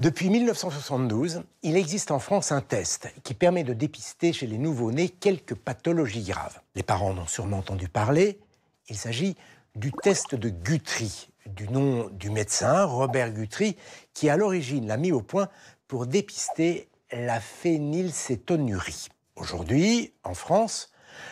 Depuis 1972, il existe en France un test qui permet de dépister chez les nouveau-nés quelques pathologies graves. Les parents en ont sûrement entendu parler. Il s'agit du test de Guthrie, du nom du médecin Robert Guthrie, qui à l'origine l'a mis au point pour dépister la phénylcétonurie. Aujourd'hui, en France,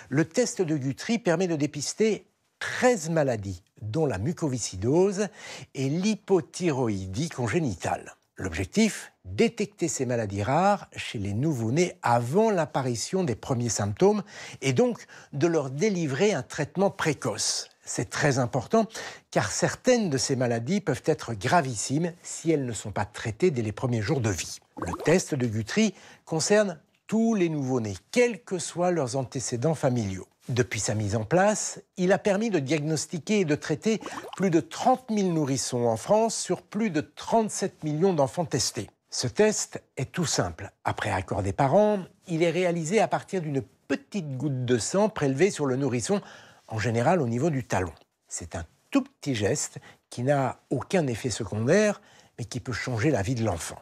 le test de Guthrie permet de dépister 13 maladies, dont la mucoviscidose et l'hypothyroïdie congénitale. L'objectif, détecter ces maladies rares chez les nouveau-nés avant l'apparition des premiers symptômes et donc de leur délivrer un traitement précoce. C'est très important car certaines de ces maladies peuvent être gravissimes si elles ne sont pas traitées dès les premiers jours de vie. Le test de Guthrie concerne tous les nouveau-nés, quels que soient leurs antécédents familiaux. Depuis sa mise en place, il a permis de diagnostiquer et de traiter plus de 30 000 nourrissons en France sur plus de 37 millions d'enfants testés. Ce test est tout simple. Après accord des parents, il est réalisé à partir d'une petite goutte de sang prélevée sur le nourrisson, en général au niveau du talon. C'est un tout petit geste qui n'a aucun effet secondaire, mais qui peut changer la vie de l'enfant.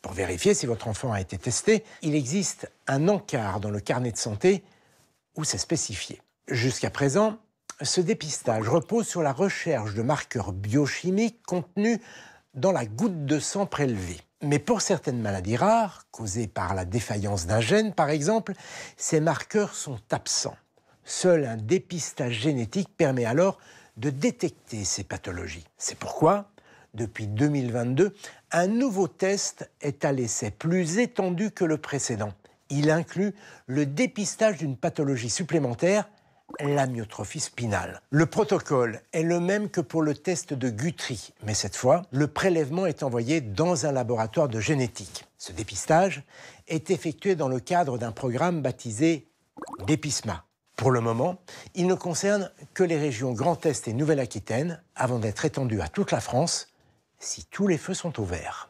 Pour vérifier si votre enfant a été testé, il existe un encart dans le carnet de santé où c'est spécifié. Jusqu'à présent, ce dépistage repose sur la recherche de marqueurs biochimiques contenus dans la goutte de sang prélevée. Mais pour certaines maladies rares, causées par la défaillance d'un gène par exemple, ces marqueurs sont absents. Seul un dépistage génétique permet alors de détecter ces pathologies. C'est pourquoi, depuis 2022, un nouveau test est à l'essai, plus étendu que le précédent. Il inclut le dépistage d'une pathologie supplémentaire, l'amyotrophie spinale. Le protocole est le même que pour le test de Guthrie, mais cette fois, le prélèvement est envoyé dans un laboratoire de génétique. Ce dépistage est effectué dans le cadre d'un programme baptisé DEPISMA. Pour le moment, il ne concerne que les régions Grand Est et Nouvelle-Aquitaine, avant d'être étendu à toute la France, si tous les feux sont ouverts.